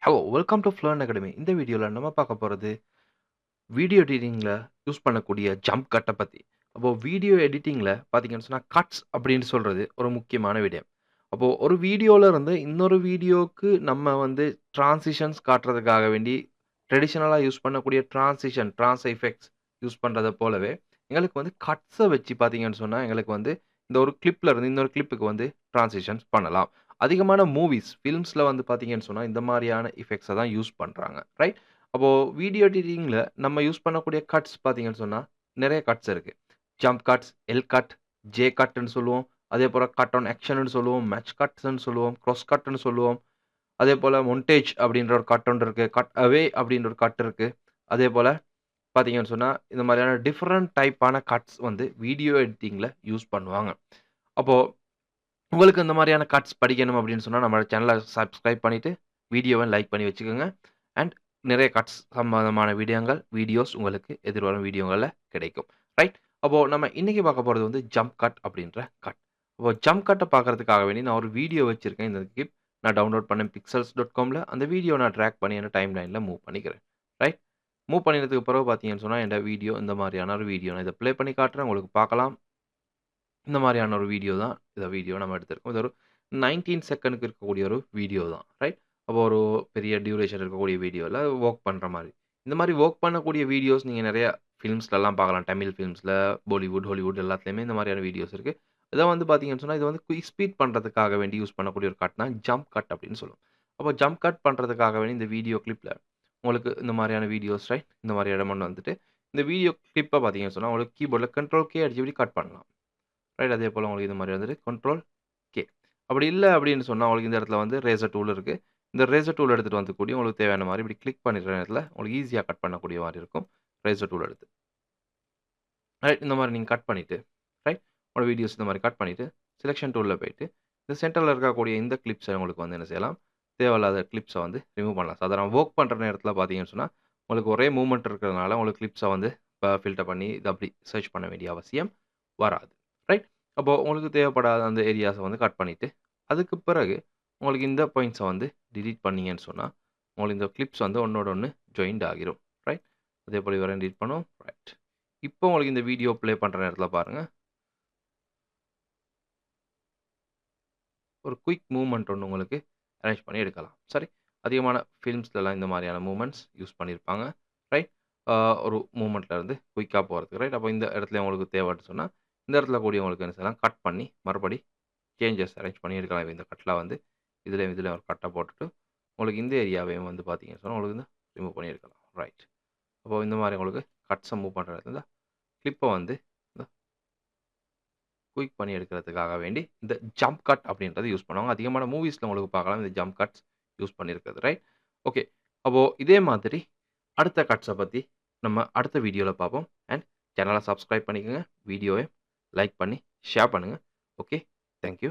Hello welcome to Flearn academy. இந்த வீடியோவில் நம்ம பார்க்க போகிறது வீடியோ எடிட்டிங்கில் யூஸ் பண்ணக்கூடிய ஜம்ப் கட்டை பற்றி. அப்போது வீடியோ எடிட்டிங்கில் பார்த்தீங்கன்னு சொன்னால் கட்ஸ் அப்படின்னு சொல்கிறது ஒரு முக்கியமான விடயம். அப்போது ஒரு வீடியோவில் இருந்து இன்னொரு வீடியோவுக்கு நம்ம வந்து ட்ரான்சிஷன்ஸ் காட்டுறதுக்காக வேண்டி ட்ரெடிஷ்னலாக யூஸ் பண்ணக்கூடிய ட்ரான்ஸ் எஃபெக்ட்ஸ் யூஸ் பண்ணுறதை போலவே எங்களுக்கு வந்து கட்ஸை வச்சு பார்த்தீங்கன்னு சொன்னால் எங்களுக்கு வந்து இந்த ஒரு கிளிப்பில் இருந்து இன்னொரு கிளிப்புக்கு வந்து ட்ரான்சிஷன்ஸ் பண்ணலாம். அதிகமான மூவிஸ், ஃபிலிம்ஸில் வந்து பார்த்தீங்கன்னு சொன்னா, இந்த மாரியான எஃபெக்ட்ஸ தான் யூஸ் பண்றாங்க. ரைட்? அப்போ வீடியோ எடிட்டிங்ல நம்ம யூஸ் பண்ணக்கூடிய கட்ஸ் பார்த்தீங்கன்னு சொன்னா, நெறைய கட்ஸ் இருக்கு. Jump cuts, L cut, J கட்ன்னு சொல்லுவோம். அதேபோல கட் ஆன் ஆக்ஷன்னு சொல்லுவோம். மேட்ச் கட்ஸ்ன்னு சொல்லுவோம். க்ராஸ் கட்ன்னு சொல்லுவோம். அதேபோல மொன்டேஜ் அப்படின்ற ஒரு கட் ஒன்று இருக்கு. கட் அவே அப்படின்ற ஒரு கட் இருக்கு. அதேபோல பார்த்தீங்கன்னு சொன்னா, இந்த மாரியான டிஃபரண்ட் டைப்பான கட்ஸ் வந்து வீடியோ எடிட்டிங்ல யூஸ் பண்ணுவாங்க. அப்போ உங்களுக்கு இந்த மாதிரியான கட்ஸ் படிக்கணும் அப்படின்னு சொன்னா, நம்ம சேனலை சப்ஸ்கிரைப் பண்ணிட்டு, வீடியோவ லைக் பண்ணி வச்சுக்கோங்க. அண்ட் நிறைய கட்ஸ் சம்பந்தமான வீடியோஸ் உங்களுக்கு எதிர்வரும் வீடியோகள்ல கிடைக்கும். ரைட்? அப்போ நம்ம இன்னைக்கு பார்க்க போறது வந்து ஜம்ப் கட் அப்படின்ற கட். அப்போ ஜம்ப் கட்ட பார்க்கறதுக்காக வேண்டி நான் ஒரு வீடியோ வச்சிருக்கேன். இந்த கிளிப் நான் டவுன்லோட் பண்ணேன் pixels.comல. அந்த வீடியோ நான் ட்ராக் பண்ணி என்ன டைம் லைன்ல மூவ் பண்ணிக்கிறேன். ரைட்? மூவ் பண்ணினதுக்கு பிறகு பார்த்தீங்கன்னு சொன்னா, என்னோட வீடியோ இந்த மாதிரியான ஒரு வீடியோ. நான் இத ப்ளே பண்ணி காட்டுறேன். உங்களுக்கு பார்க்கலாம். இந்த மாதிரியான ஒரு வீடியோ தான். இந்த வீடியோ நம்ம எடுத்திருக்கோம். இது ஒரு 19 செகண்ட்க்கு இருக்கக்கூடிய ஒரு வீடியோ தான். ரைட்? அப்போ ஒரு பெரிய டியூரேஷன் இருக்கக்கூடிய வீடியோல வொர்க் பண்ற மாரி. இந்த மாரி வொர்க் பண்ணக்கூடிய வீடியோஸ் நீங்க நெறைய ஃபிலிம்ஸ்லலாம் பார்க்கலாம். தமிழ் ஃபிலிம்ஸ்ல, பாலிவுட், ஹாலிவுட் எல்லாத்துலயுமே இந்த மாரியான வீடியோஸ் இருக்கு. இத வந்து பார்த்தீங்கன்னு சொன்னா, இது வந்து குயிக் ஸ்பீட் பண்றதுக்காக வேண்டி யூஸ் பண்ணக்கூடிய ஒரு கட் தான் ஜம்ப் கட் அப்படின்னு சொல்லுவோம். அப்போ ஜம்ப் கட் பண்றதுக்காக வேண்டி இந்த வீடியோ கிளிப்ல உங்களுக்கு இந்த மாரியான வீடியோஸ் ரைட்? இந்த மாரி இடம் ஒண்ணு வந்துட்டு, இந்த வீடியோ கிளிப்ப பார்த்தீங்கன்னு சொன்னா, உங்களுக்கு கீபோர்ட்ல கண்ட்ரோல் கே அடிச்சு இப்படி கட் பண்ணலாம். ரைட். அதே போல உங்களுக்கு இது மாரி வந்துட்டு கண்ட்ரோல் கே. அப்படி இல்ல அப்படின்னு சொன்னா, உங்களுக்கு இந்த இடத்துல வந்து ரேசர் டூல் இருக்கு. இந்த ரேசர் டூல் எடுத்துட்டு வந்து கூடிய உங்களுக்கு தேவையான மாரி இப்படி கிளிக் பண்ணிடுற நேரத்துல உங்களுக்கு ஈஸியா கட் பண்ணக்கூடிய மாரி இருக்கும். ரேசர் டூல் எடுத்து. ரைட். இந்த மாரி நீங்க கட் பண்ணிட்டு, ரைட். உங்களோட வீடியோஸ் இந்த மாரி கட் பண்ணிட்டு, செலக்ஷன் டூல்ல போயிட்டு, இந்த சென்டர்ல இருக்கக்கூடிய இந்த கிளிப்ஸ உங்களுக்கு வந்து என்ன செய்யலாம், தேவையில்லாத கிளிப்ஸ வந்து ரிமூவ் பண்ணலாம். சாதாரண வொர்க் பண்ற நேரத்துல பார்த்தீங்கன்னு சொன்னா, உங்களுக்கு ஒரே மூவ்மெண்ட் இருக்கிறதுனால உங்களுக்கு கிளிப்ஸ வந்து ஃபில்டர் பண்ணி இத அப்படி சர்ச் பண்ண வேண்டிய அவசியம் வராது. ரைட். அப்போ உங்களுக்கு தேவைப்படாத அந்த ஏரியாஸ வந்து கட் பண்ணிட்டு, அதுக்கு பிறகு உங்களுக்கு இந்த பாயிண்ட்ஸ வந்து டிலீட் பண்ணீங்கன்னு சொன்னா, உங்களுக்கு இந்த கிளிப்ஸ் வந்து ஒண்ணோட ஒண்ணு ஜாயின்ட் ஆகிரும். ரைட். அதேபோல இவரையும் டிலீட் பண்ணுவோம். ரைட். இப்போ உங்களுக்கு இந்த வீடியோ ப்ளே பண்ற நேரத்துல பாருங்க. ஒரு குயிக் மூவ்மெண்ட் ஒண்ணு உங்களுக்கு அரேஞ்ச் பண்ணி எடுக்கலாம். சரி. அதிகமான ஃபிலிம்ஸ்லலாம் இந்த மாரியான மூவ்மெண்ட்ஸ் யூஸ் பண்ணியிருப்பாங்க. ரைட். ஆ ஒரு மூவ்மெண்ட்ல இருந்து குயிக்கா போறதுக்கு. ரைட். அப்போ இந்த இடத்துல உங்களுக்கு தேவைன்னு சொன்னா, இந்த இடத்துல கூடிய உங்களுக்கு என்ன செய்யலாம், கட் பண்ணி மறுபடி சேஞ்சஸ் அரேஞ்ச் பண்ணி எடுக்கலாம். இந்த கட்ல வந்து இதுலயும் ஒரு கட்ட போட்டுட்டு, உங்களுக்கு இந்த ஏரியாவையும் வந்து பார்த்தீங்கன்னு சொன்னா, உங்களுக்கு வந்து ரிமூவ் பண்ணி எடுக்கலாம். ரைட். அப்போ இந்த மாரி உங்களுக்கு கட்ஸ மூவ் பண்ற இடத்துல கிளிப்ப வந்து குயிக் பண்ணி எடுக்கிறதுக்காக வேண்டி, இந்த ஜம்ப் கட் அப்படின்றத யூஸ் பண்ணுவாங்க. அதிகமான மூவிஸ்ல உங்களுக்கு பார்க்கலாம். இந்த ஜம்ப் கட்ஸ் யூஸ் பண்ணியிருக்கிறது. ரைட்? ஓகே. அப்போ இதே மாதிரி அடுத்த கட்ஸ பத்தி நம்ம அடுத்த வீடியோல பார்ப்போம். அண்ட் சேனல சப்ஸ்கிரைப் பண்ணிக்கங்க. வீடியோவ லைக் பண்ணி ஷேர் பண்ணுங்க. ஓகே. Thank you.